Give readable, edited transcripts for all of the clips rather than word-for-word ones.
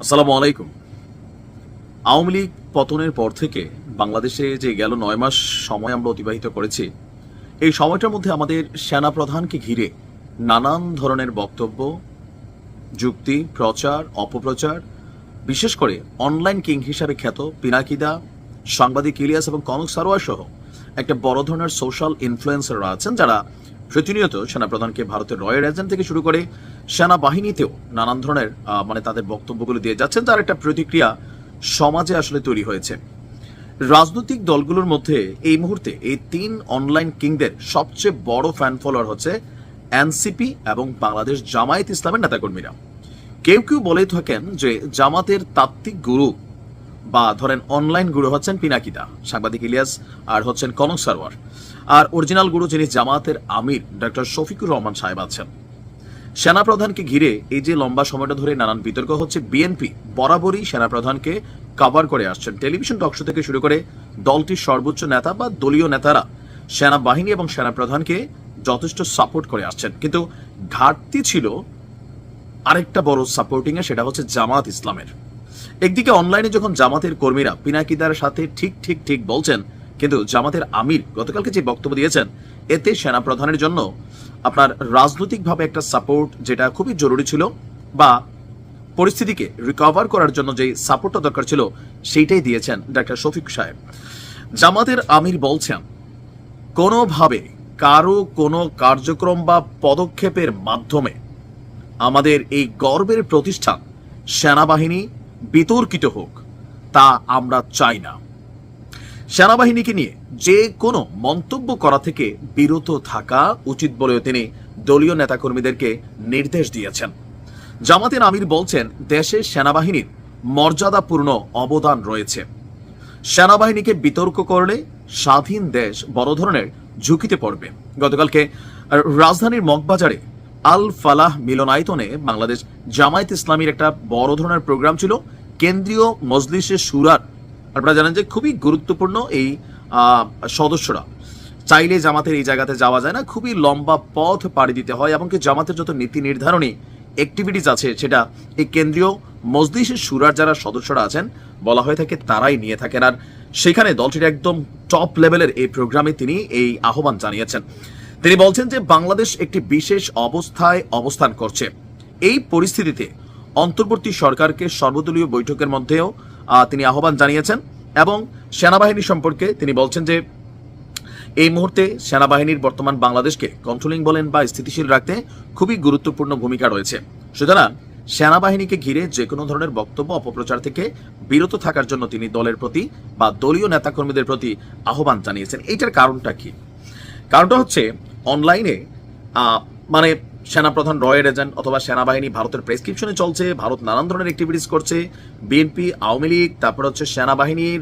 আসসালামু আলাইকুম। আওয়ামী লীগ পতনের পর থেকে বাংলাদেশে যে গেল ৯ মাস সময় আমরা অতিবাহিত করেছি, এই সময়টার মধ্যে আমাদের সেনাপ্রধানকে ঘিরে নানান ধরনের বক্তব্য, যুক্তি, প্রচার, অপপ্রচার, বিশেষ করে অনলাইন কিং হিসাবে খ্যাত পিনাকিদা, সাংবাদিক ইলিয়াস এবং কনক সারোয়ার সহ একটা বড় ধরনের সোশ্যাল ইনফ্লুয়েন্সাররা আছেন যারা প্রতিনিয়ত সেনাপ্রধানকে ভারতের রয়্যাল এজেন্ট থেকে শুরু করে সেনাবাহিনীতেও নানান ধরনের তাদের বক্তব্যগুলো দিয়ে যাচ্ছেন, তার একটা প্রতিক্রিয়া সমাজে আসলে তৈরি হয়েছে। রাজনৈতিক দলগুলোর মধ্যে এই মুহূর্তে এই ৩ অনলাইন কিংদের সবচেয়ে বড় ফ্যান ফলোয়ার হচ্ছে এনসিপি এবং বাংলাদেশ জামায়াত ইসলামের নেতাকর্মীরা। কেউ কেউ বলে থাকেন যে জামাতের তাত্ত্বিক গুরু বা ধরেন অনলাইন গুরু হচ্ছেন পিনাকিদা, সাংবাদিক ইলিয়াস আর হচ্ছেন কনক সারোয়ার, আর অরিজিনাল গুরু যিনি জামাতের আমির ডক্টর শফিকুর রহমান সাহেব আছেন। সেনাপ্রধানকে ঘিরে এই যে লম্বা সময়টা ধরে নানান বিতর্ক হচ্ছে, বিএনপি বরাবরই সেনাপ্রধানকে কভার করে আসছেন। টেলিভিশন টকশো থেকে শুরু করে দলটির সর্বোচ্চ নেতা বা দলীয় নেতারা সেনাবাহিনী এবং সেনাপ্রধানকে যথেষ্ট সাপোর্ট করে আসছেন, কিন্তু ঘাটতি ছিল আরেকটা বড় সাপোর্টিং এ, সেটা হচ্ছে জামাত ইসলামের। একদিকে অনলাইনে যখন জামাতের কর্মীরা পিনাকিদার সাথে ঠিক বলছেন, কিন্তু জামাতের আমির গতকালকে যে বক্তব্য দিয়েছেন এতে সেনাপ্রধানের জন্য আপনার রাজনৈতিকভাবে একটা সাপোর্ট যেটা খুবই জরুরি ছিল বা পরিস্থিতিকে রিকভার করার জন্য যে সাপোর্টটা দরকার ছিল সেইটাই দিয়েছেন ডক্টর শফিক সাহেব। জামাতের আমির বলছেন কোনোভাবে কারো কোনো কার্যক্রম বা পদক্ষেপের মাধ্যমে আমাদের এই গর্বের প্রতিষ্ঠান সেনাবাহিনী বিতর্কিত হোক, তা আমরা চাই না। সেনাবাহিনীকে নিয়ে যে কোনো মন্তব্য করা থেকে বিরত থাকা উচিত বলেও তিনি দলীয় নেতাকর্মীদেরকে নির্দেশ দিয়েছেন। জামাতের আমির বলছেন দেশে সেনাবাহিনীর মর্যাদাপূর্ণ অবদান রয়েছে। সেনাবাহিনীকে বিতর্ক করলে স্বাধীন দেশ বড় ধরনের ঝুঁকিতে পড়বে। গতকালকে রাজধানীর মগবাজারে আল ফালাহ মিলনায়তনে বাংলাদেশ জামায়াত ইসলামীর একটা বড় ধরনের প্রোগ্রাম ছিল। কেন্দ্রীয় মজলিসে শুরার আপনারা জানেন যে খুবই গুরুত্বপূর্ণ এই সদস্যরা, চাইলে জামাতের এই জায়গাতে যাওয়া যায় না, খুবই লম্বা পথ পাড়ি দিতে হয়, এমনকি জামাতের যত নীতি নির্ধারণী অ্যাক্টিভিটিস আছে সেটা এই কেন্দ্রীয় মজলিসে শুরার যারা সদস্যরা আছেন বলা হয়ে থাকে তারাই নিয়ে থাকেন। আর সেখানে দলটির একদম টপ লেভেলের এই প্রোগ্রামে তিনি এই আহ্বান জানিয়েছেন। তিনি বলছেন যে বাংলাদেশ একটি বিশেষ অবস্থায় অবস্থান করছে। এই পরিস্থিতিতে অন্তর্বর্তী সরকারকে সর্বদলীয় বৈঠকের মধ্যেও তিনি আহ্বান জানিয়েছেন এবং সেনাবাহিনী সম্পর্কে তিনি বলছেন যে এই মুহূর্তে সেনাবাহিনীর বর্তমান বাংলাদেশকে কন্ট্রোলিং বলেন বা স্থিতিশীল রাখতে খুবই গুরুত্বপূর্ণ ভূমিকা রয়েছে। সুতরাং সেনাবাহিনীকে ঘিরে যে কোনো ধরনের বক্তব্য অপপ্রচার থেকে বিরত থাকার জন্য তিনি দলের প্রতি বা দলীয় নেতাকর্মীদের প্রতি আহ্বান জানিয়েছেন। এইটার কারণটা কি? কারণটা হচ্ছে অনলাইনে মানে সেনাপ্রধান রয়্যাল এজেন্ট অথবা সেনাবাহিনী ভারতের প্রেসক্রিপশনে চলছে, ভারত নানান ধরনের অ্যাক্টিভিটিস করছে, বিএনপি, আওয়ামী লীগ, তারপর হচ্ছে সেনাবাহিনীর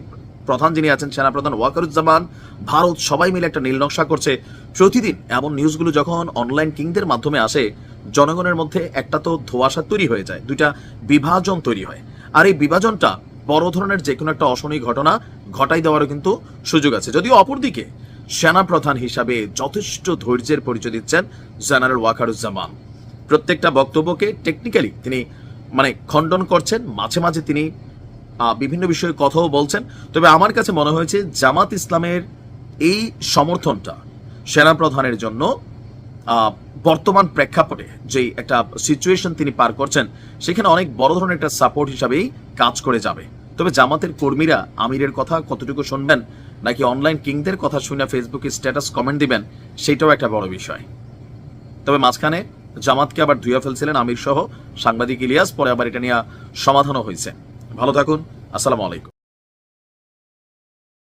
প্রধান যিনি আছেন সেনাপ্রধান ওয়াকারুজ্জামান, ভারত সবাই মিলে একটা নীল নকশা করছে। প্রতিদিন এমন নিউজগুলো যখন অনলাইন কিংদের মাধ্যমে আসে জনগণের মধ্যে একটা তো ধোঁয়াশা তৈরি হয়ে যায়, দুইটা বিভাজন তৈরি হয়, আর এই বিভাজনটা বড় ধরনের যে কোনো একটা অশনি ঘটনা ঘটাই দেওয়ারও কিন্তু সুযোগ আছে। যদিও অপরদিকে সেনাপ্রধান হিসাবে যথেষ্ট ধৈর্যের পরিচয় দিচ্ছেন জেনারেল ওয়াকারুজ্জামান। প্রত্যেকটা বক্তব্যকে টেকনিক্যালি তিনি খণ্ডন করছেন, মাঝে মাঝে তিনি বিভিন্ন বিষয়ে কথাও বলছেন। তবে আমার কাছে মনে হয়েছে জামাত ইসলামের এই সমর্থনটা সেনাপ্রধানের জন্য বর্তমান প্রেক্ষাপটে যে একটা সিচুয়েশন তিনি পার করছেন সেখানে অনেক বড় ধরনের একটা সাপোর্ট হিসাবেই কাজ করে যাবে। তবে জামাতের কর্মীরা আমিরের কথা কতটুকু শুনবেন নাকি অনলাইন কিংদের কথা শুনে ফেসবুকে স্ট্যাটাস কমেন্ট দিবেন সেটাও একটা বড় বিষয়। তবে মাঝখানে জামাতকে আবার ধুয়ে ফেলছিলেন আমির সহ সাংবাদিক ইলিয়াস, পরে আবার এটা নিয়ে সমাধানও হয়েছে। ভালো থাকুন, আসসালামু আলাইকুম।